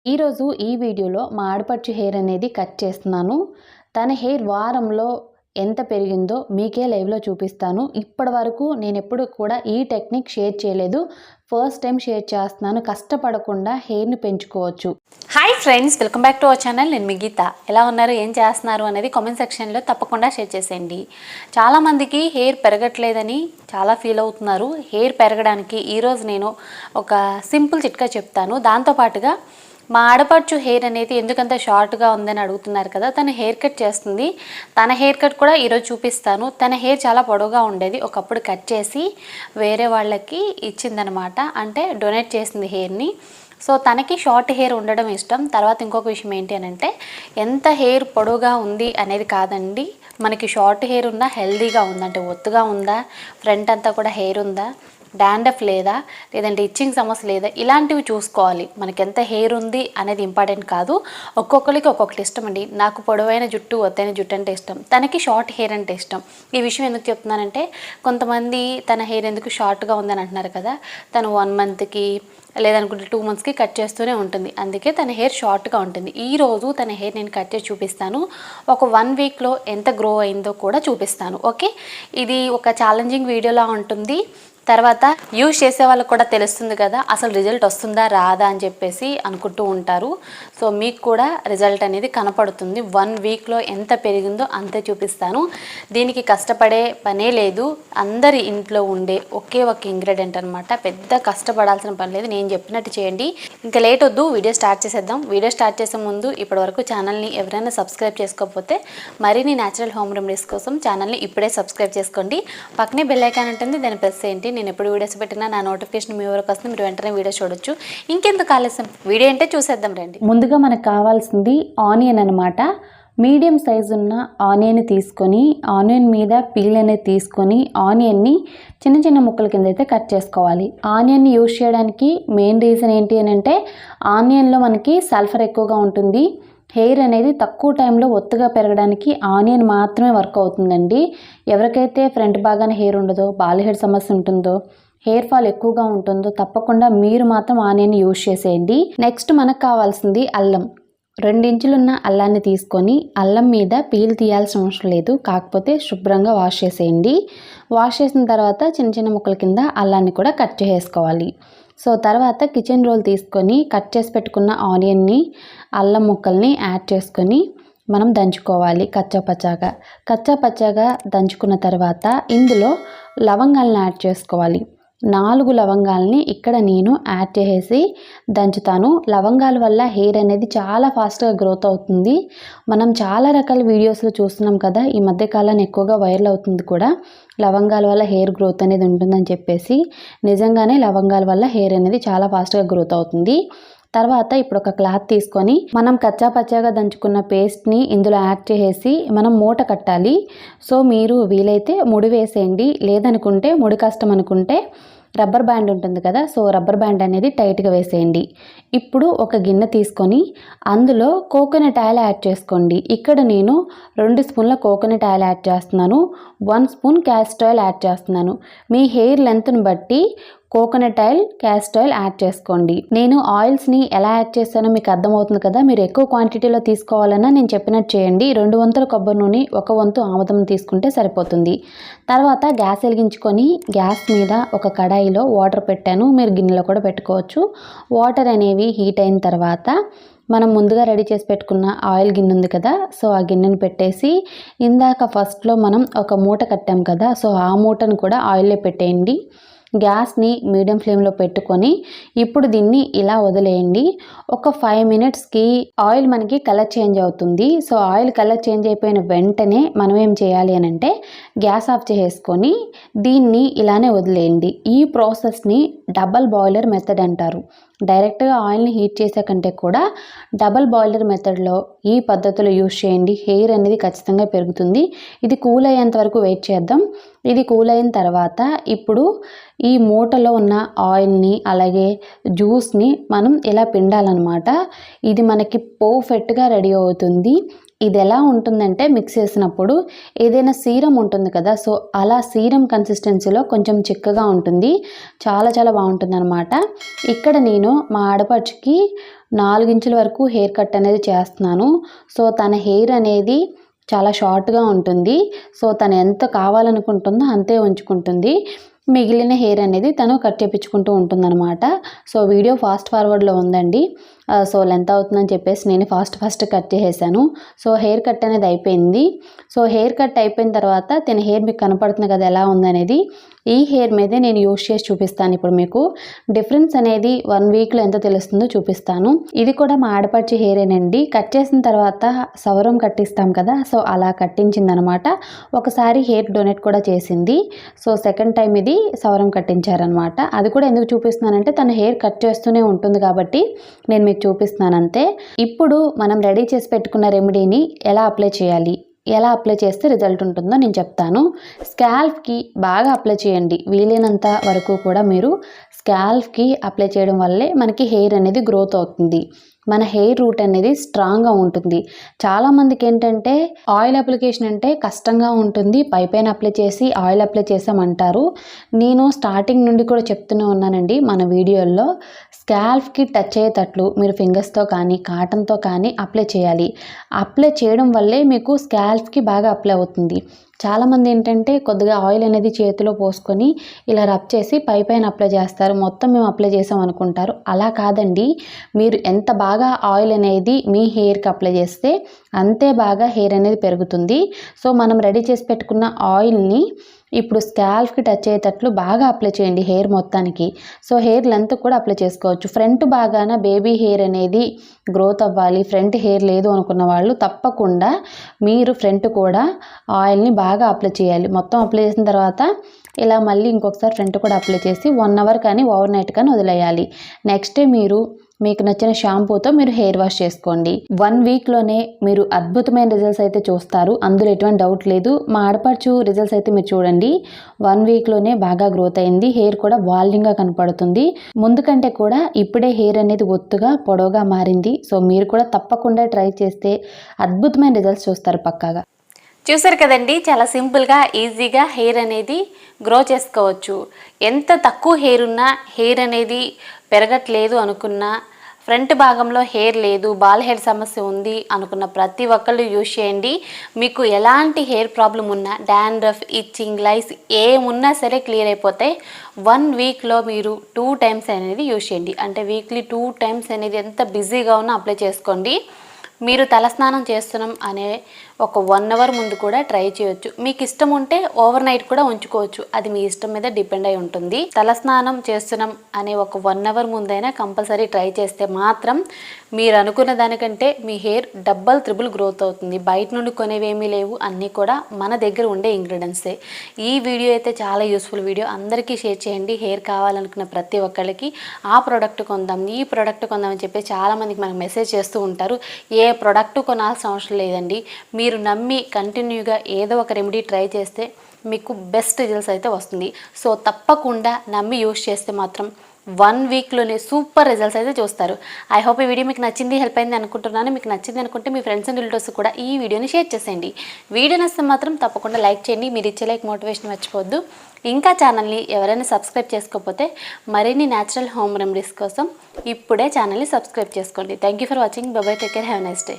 ఈరోజు ఈ వీడియోలో మా ఆడపడుచు హెయిర్ అనేది కట్ చేస్తున్నాను. తన హెయిర్ వారంలో ఎంత పెరిగిందో మీకే లైవ్లో చూపిస్తాను. ఇప్పటి వరకు నేను ఎప్పుడు కూడా ఈ టెక్నిక్ షేర్ చేయలేదు. ఫస్ట్ టైం షేర్ చేస్తున్నాను. కష్టపడకుండా హెయిర్ని పెంచుకోవచ్చు. Hi friends, welcome back to our channel. నేను మీ గీత. ఎలా ఉన్నారు, ఏం చేస్తున్నారు అనేది కామెంట్ సెక్షన్లో తప్పకుండా షేర్ చేసేయండి. చాలామందికి హెయిర్ పెరగట్లేదని చాలా ఫీల్ అవుతున్నారు. హెయిర్ పెరగడానికి ఈరోజు నేను ఒక సింపుల్ చిట్కా చెప్తాను. దాంతోపాటుగా మా ఆడపడుచు హెయిర్ అనేది ఎందుకంత షార్ట్గా ఉందని అడుగుతున్నారు కదా, తను హెయిర్ కట్ చేస్తుంది. తన హెయిర్ కట్ కూడా ఈరోజు చూపిస్తాను. తన హెయిర్ చాలా పొడవుగా ఉండేది, ఒకప్పుడు కట్ చేసి వేరే వాళ్ళకి ఇచ్చిందనమాట. అంటే డొనేట్ చేసింది హెయిర్ని. సో తనకి షార్ట్ హెయిర్ ఉండడం ఇష్టం. తర్వాత ఇంకొక విషయం ఏంటి అని అంటే, ఎంత హెయిర్ పొడవుగా ఉంది అనేది కాదండి, మనకి షార్ట్ హెయిర్ ఉందా, హెల్దీగా ఉందంటే ఒత్తుగా ఉందా, ఫ్రంట్ అంతా కూడా హెయిర్ ఉందా, డాండ్రఫ్ లేదా, లేదంటే ఇచ్చింగ్ సమస్య లేదా, ఇలాంటివి చూసుకోవాలి. మనకి ఎంత హెయిర్ ఉంది అనేది ఇంపార్టెంట్ కాదు. ఒక్కొక్కరికి ఒక్కొక్కటి ఇష్టం అండి. నాకు పొడవైన జుట్టు, ఒత్తైన జుట్టు అంటే ఇష్టం, తనకి షార్ట్ హెయిర్ అంటే ఇష్టం. ఈ విషయం ఎందుకు చెప్తున్నానంటే, కొంతమంది తన హెయిర్ ఎందుకు షార్ట్గా ఉందని అంటున్నారు కదా, తను 1 మంత్కి లేదనుకుంటే 2 మంత్స్కి కట్ చేస్తూనే ఉంటుంది. అందుకే తన హెయిర్ షార్ట్గా ఉంటుంది. ఈరోజు తన హెయిర్ నేను కట్ చేసి చూపిస్తాను. ఒక 1 వీక్లో ఎంత గ్రో అయిందో కూడా చూపిస్తాను. ఓకే, ఇది ఒక ఛాలెంజింగ్ వీడియోలా ఉంటుంది. తర్వాత యూజ్ చేసే వాళ్ళకి కూడా తెలుస్తుంది కదా, అసలు రిజల్ట్ వస్తుందా రాదా అని చెప్పేసి అనుకుంటూ ఉంటారు. సో మీకు కూడా రిజల్ట్ అనేది కనపడుతుంది. 1 వీక్లో ఎంత పెరిగిందో అంతే చూపిస్తాను. దీనికి కష్టపడే పనే లేదు. అందరి ఇంట్లో ఉండే ఒకే ఒక ఇంగ్రీడియంట్ అనమాట. పెద్ద కష్టపడాల్సిన పని లేదు. నేను చెప్పినట్టు చేయండి. ఇంకా లేట్ వద్దు, వీడియో స్టార్ట్ చేసేద్దాం. వీడియో స్టార్ట్ చేసే ముందు ఇప్పటివరకు ఛానల్ని ఎవరైనా సబ్స్క్రైబ్ చేసుకోకపోతే మరిన్ని న్యాచురల్ హోమ్ రెమెడీస్ కోసం ఛానల్ని ఇప్పుడే సబ్స్క్రైబ్ చేసుకోండి. పక్కనే బెల్ ఐకాన్ ఉంటుంది, దాన్ని ప్రెస్ చేయండి. నేను ఎప్పుడు వీడియోస్ పెట్టినా నా నోటిఫికేషన్ మీ వరకు వస్తుంది. మీరు వెంటనే వీడియో చూడొచ్చు. ఇంకెందుకు ఆలస్యం, వీడియో అంటే చూసేద్దాం రండి. ముందుగా మనకు కావాల్సింది ఆనియన్ అనమాట. మీడియం సైజు ఉన్న ఆనియన్ తీసుకొని, ఆనియన్ మీద పీల్ అనేది తీసుకొని, ఆనియన్ని చిన్న చిన్న ముక్కల కింద అయితే కట్ చేసుకోవాలి. ఆనియన్ని యూజ్ చేయడానికి మెయిన్ రీజన్ ఏంటి అని అంటే, ఆనియన్లో మనకి సల్ఫర్ ఎక్కువగా ఉంటుంది. హెయిర్ అనేది తక్కువ టైంలో ఒత్తుగా పెరగడానికి ఆనియన్ మాత్రమే వర్క్ అవుతుందండి. ఎవరికైతే ఫ్రంట్ బాగానే హెయిర్ ఉండదో, బాల్ హెడ్ సమస్య ఉంటుందో, హెయిర్ ఫాల్ ఎక్కువగా ఉంటుందో, తప్పకుండా మీరు మాత్రం ఆనియన్ యూజ్ చేసేయండి. నెక్స్ట్ మనకు కావాల్సింది అల్లం. 2 ఇంచులున్న అల్లాన్ని తీసుకొని, అల్లం మీద పీల్ తీయాల్సిన అవసరం లేదు, కాకపోతే శుభ్రంగా వాష్ చేసేయండి. వాష్ చేసిన తర్వాత చిన్న చిన్న ముక్కల కింద అల్లాన్ని కూడా కట్ చేసేసుకోవాలి. సో తర్వాత కిచెన్ రోల్ తీసుకొని కట్ చేసి పెట్టుకున్న ఆనియన్ని, అల్లం ముక్కల్ని యాడ్ చేసుకొని మనం దంచుకోవాలి కచ్చాపచ్చాగా దంచుకున్న తర్వాత ఇందులో లవంగాలను యాడ్ చేసుకోవాలి. 4 లవంగాల్ని ఇక్కడ నేను యాడ్ చేసేసి దంచుతాను. లవంగాల వల్ల హెయిర్ అనేది చాలా ఫాస్ట్గా గ్రోత్ అవుతుంది. మనం చాలా రకాల వీడియోస్లో చూస్తున్నాం కదా, ఈ మధ్యకాలాన్ని ఎక్కువగా వైరల్ అవుతుంది కూడా, లవంగాల వల్ల హెయిర్ గ్రోత్ అనేది ఉంటుందని చెప్పేసి. నిజంగానే లవంగాల వల్ల హెయిర్ అనేది చాలా ఫాస్ట్గా గ్రోత్ అవుతుంది. తర్వాత ఇప్పుడు ఒక క్లాత్ తీసుకొని మనం కచ్చాపచ్చాగా దంచుకున్న పేస్ట్ని ఇందులో యాడ్ చేసేసి మనం మూట కట్టాలి. సో మీరు వీలైతే ముడి వేసేయండి, లేదనుకుంటే ముడి కష్టం అనుకుంటే రబ్బర్ బ్యాండ్ ఉంటుంది కదా, సో రబ్బర్ బ్యాండ్ అనేది టైట్గా వేసేయండి. ఇప్పుడు ఒక గిన్నె తీసుకొని అందులో కోకోనట్ ఆయిల్ యాడ్ చేసుకోండి. ఇక్కడ నేను 2 స్పూన్ల కోకోనట్ ఆయిల్ యాడ్ చేస్తున్నాను, 1 స్పూన్ క్యాస్టర్ ఆయిల్ యాడ్ చేస్తున్నాను. మీ హెయిర్ లెంత్ని బట్టి coconut oil, castor oil add చేసుకోండి. నేను ఆయిల్స్ని ఎలా యాడ్ చేస్తానో మీకు అర్థమవుతుంది కదా. మీరు ఎక్కువ క్వాంటిటీలో తీసుకోవాలన్నా నేను చెప్పినట్టు చేయండి. 2 వంతుల కొబ్బరి నూనె, 1 వంతు ఆముదం తీసుకుంటే సరిపోతుంది. తర్వాత గ్యాస్ వెలిగించుకొని గ్యాస్ మీద ఒక కడాయిలో వాటర్ పెట్టాను. మీరు గిన్నెలో కూడా పెట్టుకోవచ్చు. వాటర్ అనేవి హీట్ అయిన తర్వాత మనం ముందుగా రెడీ చేసి పెట్టుకున్న ఆయిల్ గిన్నె ఉంది కదా, సో ఆ గిన్నెను పెట్టేసి ఇందాక ఫస్ట్లో మనం ఒక మూట కట్టాం కదా, సో ఆ మూటను కూడా ఆయిల్లో పెట్టేయండి. గ్యాస్ని మీడియం ఫ్లేమ్లో పెట్టుకొని ఇప్పుడు దీన్ని ఇలా వదిలేయండి. ఒక 5 మినిట్స్కి ఆయిల్ మనకి కలర్ చేంజ్ అవుతుంది. సో ఆయిల్ కలర్ చేంజ్ అయిపోయిన వెంటనే మనం ఏం చేయాలి అని అంటే, గ్యాస్ ఆఫ్ చేసేసుకొని దీన్ని ఇలానే వదిలేయండి. ఈ ప్రాసెస్ని డబల్ బాయిలర్ మెథడ్ అంటారు. డైరెక్ట్గా ఆయిల్ని హీట్ చేసే కంటే కూడా డబల్ బాయిలర్ మెథడ్లో ఈ పద్ధతిలో యూజ్ చేయండి. హెయిర్ అనేది ఖచ్చితంగా పెరుగుతుంది. ఇది కూల్ అయ్యేంత వరకు వెయిట్ చేద్దాం. ఇది కూల్ అయిన తర్వాత ఇప్పుడు ఈ మూటలో ఉన్న ఆయిల్ని అలాగే జ్యూస్ని మనం ఇలా పిండాలన్నమాట. ఇది మనకి పర్ఫెక్ట్గా రెడీ అవుతుంది. ఇది ఎలా ఉంటుందంటే మిక్స్ చేసినప్పుడు ఏదైనా సీరం ఉంటుంది కదా, సో అలా సీరం కన్సిస్టెన్సీలో కొంచెం చిక్కగా ఉంటుంది. చాలా చాలా బాగుంటుంది అనమాట. ఇక్కడ నేను మా ఆడపడుచుకి 4 ఇంచుల వరకు హెయిర్ కట్ అనేది చేస్తున్నాను. సో తన హెయిర్ అనేది చాలా షార్ట్గా ఉంటుంది. సో తను ఎంత కావాలనుకుంటుందో అంతే ఉంచుకుంటుంది. మిగిలిన హెయిర్ అనేది తను కట్ చేయించుకుంటూ ఉంటుందన్నమాట. సో వీడియో ఫాస్ట్ ఫార్వర్డ్లో ఉందండి. సో లెంత్ అవుతుందని చెప్పేసి నేను ఫాస్ట్ కట్ చేసేసాను. సో హెయిర్ కట్ అనేది అయిపోయింది. సో హెయిర్ కట్ అయిపోయిన తర్వాత తన హెయిర్ మీకు కనపడుతుంది కదా ఎలా ఉందనేది. ఈ హెయిర్ మీదే నేను యూజ్ చేసి చూపిస్తాను. ఇప్పుడు మీకు డిఫరెన్స్ అనేది 1 వీక్లో ఎంత తెలుస్తుందో చూపిస్తాను. ఇది కూడా మా ఆడపడిచి హెయిరేనండి. కట్ చేసిన తర్వాత సవరం కట్టిస్తాం కదా, సో అలా కట్టించింది అనమాట. ఒకసారి హెయిర్ డొనేట్ కూడా చేసింది. సో సెకండ్ టైం ఇది సవరం కట్టించారనమాట. అది కూడా ఎందుకు చూపిస్తున్నానంటే తన హెయిర్ కట్ చేస్తూనే ఉంటుంది కాబట్టి నేను మీకు చూపిస్తున్నాను అంతే. ఇప్పుడు మనం రెడీ చేసి పెట్టుకున్న రెమెడీని ఎలా అప్లై చేయాలి, ఎలా అప్లై చేస్తే రిజల్ట్ ఉంటుందో నేను చెప్తాను. స్కాల్ప్కి బాగా అప్లై చేయండి. వీలైనంత వరకు కూడా మీరు స్కాల్ప్కి అప్లై చేయడం వల్లే మనకి హెయిర్ అనేది గ్రోత్ అవుతుంది. మన హెయిర్ రూట్ అనేది స్ట్రాంగ్గా ఉంటుంది. చాలామందికి ఏంటంటే ఆయిల్ అప్లికేషన్ అంటే కష్టంగా ఉంటుంది, పైపైన అప్లై చేసి ఆయిల్ అప్లై చేసామంటారు. నేను స్టార్టింగ్ నుండి కూడా చెప్తూనే ఉన్నానండి మన వీడియోల్లో, స్కాల్ప్కి టచ్ అయ్యేటట్లు మీరు ఫింగర్స్తో కానీ కాటన్తో కానీ అప్లై చేయాలి. అప్లై చేయడం వల్లే మీకు స్కాల్ప్కి బాగా అప్లై అవుతుంది. చాలామంది ఏంటంటే కొద్దిగా ఆయిల్ అనేది చేతిలో పోసుకొని ఇలా రబ్ చేసి పైపైన అప్లై చేస్తారు, మొత్తం మేము అప్లై చేసాం అనుకుంటారు. అలా కాదండి. మీరు ఎంత బాగా ఆయిల్ అనేది మీ హెయిర్కి అప్లై చేస్తే అంతే బాగా హెయిర్ అనేది పెరుగుతుంది. సో మనం రెడీ చేసి పెట్టుకున్న ఆయిల్ని ఇప్పుడు స్కాల్ప్కి టచ్ అయ్యేటట్లు బాగా అప్లై చేయండి హెయిర్ మొత్తానికి. సో హెయిర్ లెంత్ కూడా అప్లై చేసుకోవచ్చు. ఫ్రంట్ బాగాన బేబీ హెయిర్ అనేది గ్రోత్ అవ్వాలి, ఫ్రంట్ హెయిర్ లేదు అనుకున్న వాళ్ళు తప్పకుండా మీరు ఫ్రంట్ కూడా ఆయిల్ని బాగా అప్లై చేయాలి. మొత్తం అప్లై చేసిన తర్వాత ఇలా మళ్ళీ ఇంకొకసారి ఫ్రంట్ కూడా అప్లై చేసి 1 అవర్ కానీ ఓవర్ నైట్ కానీ వదిలేయాలి. నెక్స్ట్ డే మీకు నచ్చిన షాంపూతో మీరు హెయిర్ వాష్ చేసుకోండి. 1 వీక్లోనే మీరు అద్భుతమైన రిజల్ట్స్ అయితే చూస్తారు, అందులో ఎటువంటి డౌట్ లేదు. మా ఆడపడుచు రిజల్ట్స్ అయితే మీరు చూడండి. 1 వీక్లోనే బాగా గ్రోత్ అయింది, హెయిర్ కూడా వాల్యూమ్గా కనపడుతుంది. ముందు కంటే కూడా ఇప్పుడే హెయిర్ అనేది ఒత్తుగా పొడవుగా మారింది. సో మీరు కూడా తప్పకుండా ట్రై చేస్తే అద్భుతమైన రిజల్ట్స్ చూస్తారు పక్కాగా. చూసారు కదండి, చాలా సింపుల్గా ఈజీగా హెయిర్ అనేది గ్రో చేసుకోవచ్చు. ఎంత తక్కువ హెయిర్ ఉన్నా, హెయిర్ అనేది పెరగట్లేదు అనుకున్నా, ఫ్రంట్ భాగంలో హెయిర్ లేదు, బాల్ హెయిర్ సమస్య ఉంది అనుకున్న ప్రతి ఒక్కళ్ళు యూజ్ చేయండి. మీకు ఎలాంటి హెయిర్ ప్రాబ్లం ఉన్నా, డాండ్రఫ్, ఇచ్చింగ్, లైస్ ఏమున్నా సరే క్లియర్ అయిపోతాయి. 1 వీక్లో మీరు 2 టైమ్స్ అనేది యూజ్ చేయండి. అంటే వీక్లీ 2 టైమ్స్ అనేది ఎంత బిజీగా ఉన్నా అప్లై చేసుకోండి. మీరు తలస్నానం చేస్తున్నాం అనే ఒక 1 అవర్ ముందు కూడా ట్రై చేయొచ్చు. మీకు ఇష్టం ఉంటే ఓవర్ నైట్ కూడా ఉంచుకోవచ్చు, అది మీ ఇష్టం మీద డిపెండ్ అయి ఉంటుంది. తలస్నానం చేస్తున్నాం అనే ఒక 1 అవర్ ముందైనా కంపల్సరీ ట్రై చేస్తే మాత్రం మీరు అనుకున్న దానికంటే మీ హెయిర్ డబల్ త్రిబుల్ గ్రోత్ అవుతుంది. బయట నుండి కొనేవేమీ లేవు, అన్నీ కూడా మన దగ్గర ఉండే ఇంగ్రీడియంట్సే. ఈ వీడియో అయితే చాలా యూస్ఫుల్ వీడియో, అందరికీ షేర్ చేయండి. హెయిర్ కావాలనుకున్న ప్రతి ఒక్కళ్ళకి ఆ ప్రోడక్ట్ కొందాం, ఈ ప్రోడక్ట్ కొందాం అని చెప్పి చాలామందికి మనకు మెసేజ్ చేస్తూ ఉంటారు. ఏ ప్రోడక్ట్ కొనాల్సిన అవసరం లేదండి. మీరు నమ్మి కంటిన్యూగా ఏదో ఒక రెమెడీ ట్రై చేస్తే మీకు బెస్ట్ రిజల్ట్స్ అయితే వస్తుంది. సో తప్పకుండా నమ్మి యూజ్ చేస్తే మాత్రం 1 వీక్లోనే సూపర్ రిజల్ట్స్ అయితే చూస్తారు. ఐ హోప్ ఈ వీడియో మీకు నచ్చింది, హెల్ప్ అయింది అనుకుంటున్నాను. మీకు నచ్చింది అనుకుంటే మీ ఫ్రెండ్స్ అండ్ రిలేటివ్స్ కూడా ఈ వీడియోని షేర్ చేసేయండి. వీడియో నచ్చితే మాత్రం తప్పకుండా లైక్ చేయండి. మీరు ఇచ్చే లైక్ మోటివేషన్ మర్చిపోవద్దు. ఇంకా ఛానల్ని ఎవరైనా సబ్స్క్రైబ్ చేసుకోకపోతే మరిన్ని న్యాచురల్ హోమ్ రెమెడీస్ కోసం ఇప్పుడే ఛానల్ని సబ్స్క్రైబ్ చేసుకోండి. Thank you for watching. By by, take care, have a nice day.